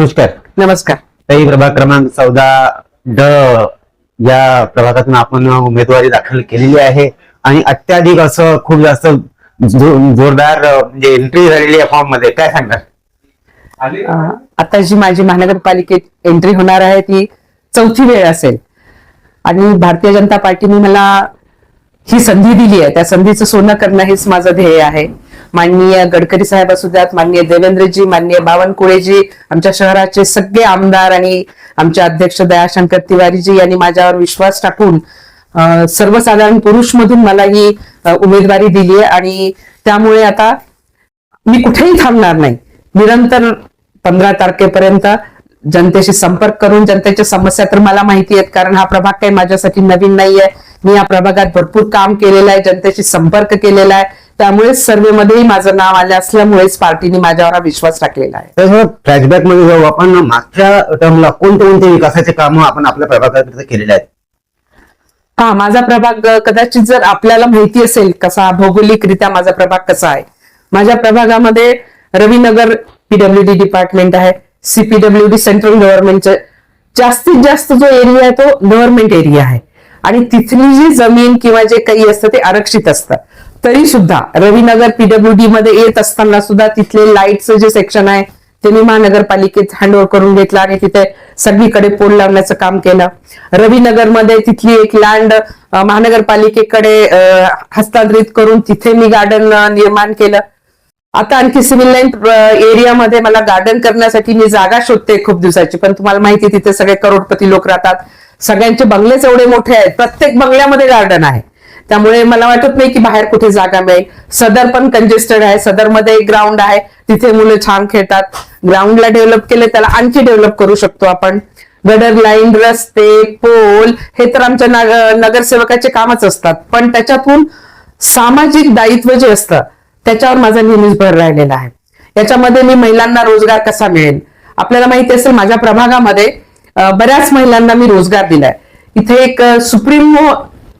नमस्कार. नमस्कार. काही प्रभाग क्रमांक 14 या प्रभागातून आपण उमेदवारी दाखल केलेली आहे आणि अत्याधिक असं खूप जास्त जोरदार म्हणजे एंट्री झालेली आहे फॉर्म मध्ये. काय सांगणार? आता जी माझी महानगरपालिकेत एंट्री होणार आहे ती 4थी वेळ असेल आणि भारतीय जनता पार्टीने मला ही संधी दिली आहे. त्या संधीचं सोनं करणं हेच माझं ध्येय आहे. माननीय गडकरी साहेब असू द्यात, माननीय देवेंद्रजी, माननीय बावनकुळेजी, आमच्या शहराचे सगळे आमदार आणि आमचे अध्यक्ष दयाशंकर तिवारीजी यांनी माझ्यावर विश्वास टाकून सर्वसाधारण पुरुष मधून मला ही उमेदवारी दिली आहे आणि त्यामुळे आता मी कुठेही थांबणार नाही. निरंतर 15 तारखेपर्यंत जनतेशी संपर्क करून जनतेच्या समस्या तर मला माहिती आहेत, कारण हा प्रभाग काही माझ्यासाठी नवीन नाहीये. मी या प्रभागात भरपूर काम केलेलं आहे, जनतेशी संपर्क केलेला आहे. त्यामुळे सर्वेमध्येही माझं नाव आलं असल्यामुळेच पार्टीने माझ्यावर हा विश्वास टाकलेला आहे. तर फ्लॅशबॅक मध्ये जाऊ आपण. मागच्या टर्मला कोणते विकासाचे कामं आपण आपल्या प्रभागात केलेले आहेत? माझा प्रभाग कदाचित जर आपल्याला माहिती असेल कसा भौगोलिकरित्या माझा प्रभाग कसा आहे. माझ्या प्रभागामध्ये रविनगर पीडब्ल्यूडी डिपार्टमेंट आहे, सीपीडब्ल्यूडी सेंट्रल गव्हर्नमेंटचं जास्तीत जास्त जो एरिया आहे तो गव्हर्नमेंट एरिया आहे आणि तिथली जी जमीन किंवा जे काही असतं ते आरक्षित असतं. तरी सुद्धा रविनगर पीडब्ल्यूडी मध्ये येत असताना सुद्धा तिथले लाईटचं जे सेक्शन आहे ते मी महानगरपालिकेत हँडओव्हर करून घेतलं आणि तिथे सगळीकडे पोल लावण्याचं काम केलं. रविनगर मध्ये तिथली एक लँड महानगरपालिकेकडे हस्तांतरित करून तिथे मी गार्डन निर्माण केलं. आता आणखी सिव्हिल लाईन एरियामध्ये मला गार्डन करण्यासाठी मी जागा शोधते खूप दिवसाची, पण तुम्हाला माहिती आहे तिथे सगळे करोडपती लोक राहतात. सगळ्यांचे बंगलेच एवढे मोठे आहेत, प्रत्येक बंगल्यामध्ये गार्डन आहे. त्यामुळे मला वाटत नाही की बाहेर कुठे जागा मिळेल. सदर पण कंजेस्टेड आहे. सदरमध्ये एक ग्राउंड आहे, तिथे मुलं छान खेळतात. ग्राउंडला डेव्हलप केले, त्याला आणखी डेव्हलप करू शकतो आपण. गडर लाईन, रस्ते, पोल हे तर आमच्या नगरसेवकाचे कामच असतात, पण त्याच्यातून सामाजिक दायित्व जे असतं त्याच्यावर माझा नेहमीच भर राहिलेला आहे. याच्यामध्ये मी महिलांना रोजगार कसा मिळेल. आपल्याला माहिती असेल माझ्या प्रभागामध्ये बऱ्याच महिलांना मी रोजगार दिलाय. इथे एक सुप्रीमो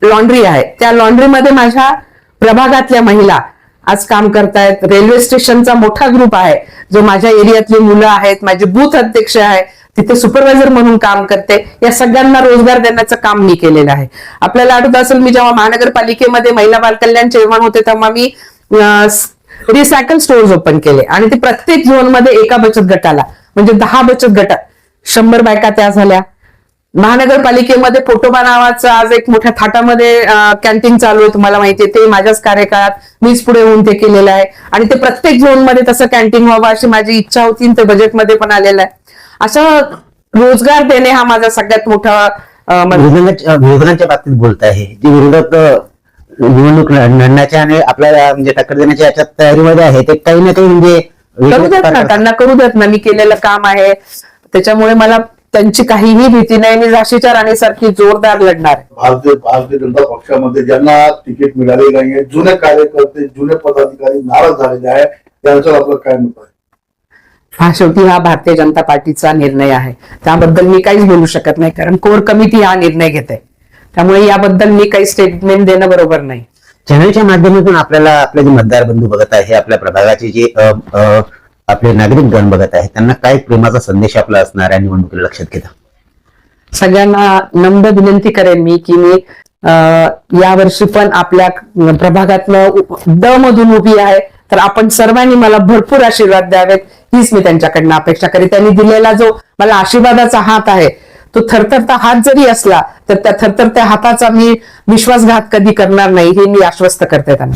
लॉन्ड्री आहे, त्या लॉन्ड्रीमध्ये माझ्या प्रभागातल्या महिला आज काम करतायत. रेल्वे स्टेशनचा मोठा ग्रुप आहे जो माझ्या एरियातली मुलं आहेत. माझे बूथ अध्यक्ष आहे, तिथे सुपरवायझर म्हणून काम करते. या सगळ्यांना रोजगार देण्याचं काम मी केलेलं आहे. आपल्याला आठवत असेल मी जेव्हा महानगरपालिकेमध्ये महिला बाल कल्याण चेअरमन होते तेव्हा मी रिसायकल स्टोअर्स ओपन केले आणि ते प्रत्येक झोन मध्ये एका बचत गटाला म्हणजे 10 बचत गट 100 बायका त्या झाल्या. महानगरपालिकेमध्ये पोटोबा नावाचं आज एक मोठ्या थाटामध्ये कॅन्टीन चालू आहे, तुम्हाला माहितीये. ते माझ्याच कार्यकाळात मीच पुढे होऊन ते केलेलं आहे आणि ते प्रत्येक झोन मध्ये तसं कॅन्टीन व्हावं अशी माझी इच्छा होती. ते बजेटमध्ये पण आलेलं आहे. अशा रोजगार देणे हा माझा सगळ्यात मोठा विरोधकांच्या बाबतीत बोलत आहे. जे विरोधक निवडणूक लढण्याच्या आणि आपल्याला म्हणजे टक्कर देण्याच्या याच्यात तयारीमध्ये आहे, ते काही ना काही म्हणजे करू देत ना, त्यांना करू देत ना. मी केलेलं काम आहे त्याच्यामुळे मला त्यांची काहीही भीती नाही. मी झाशीच्या राणीसारखी जोरदार लढणार. भारतीय जनता पक्षामध्ये ज्यांना तिकीट मिळाले नाहीये, जुने कार्यकर्ते, जुने पदाधिकारी नाराज झालेले आहे, त्यांचं आपलं काय मत आहे? शेवटी हा भारतीय जनता पार्टीचा निर्णय आहे, त्याबद्दल मी काहीच बोलू शकत नाही, कारण कोर कमिटी हा निर्णय घेते. त्यामुळे याबद्दल मी काही स्टेटमेंट देणं बरोबर नाही. चॅनलच्या माध्यमातून आपल्याला आपले जे मतदार बंधू बघत आहे, आपल्या प्रभागाचे जे आपले नागरिक गण बघत आहे, त्यांना काय प्रेमाचा संदेश आपला असणार आहे निवडणुकीला लक्षात घेता? सगळ्यांना नम्र विनंती करेन मी की मी यावर्षी पण आपल्या प्रभागातलं ड मधून उभी आहे, तर आपण सर्वांनी मला भरपूर आशीर्वाद द्यावेत हीच मी त्यांच्याकडनं अपेक्षा करेन. त्यांनी दिलेला जो मला आशीर्वादाचा हात आहे तो थरथरता हात जरी असला तर त्या थरथरत्या हाताचा मी विश्वासघात कधी करणार नाही हे मी आश्वस्त करते त्यांना.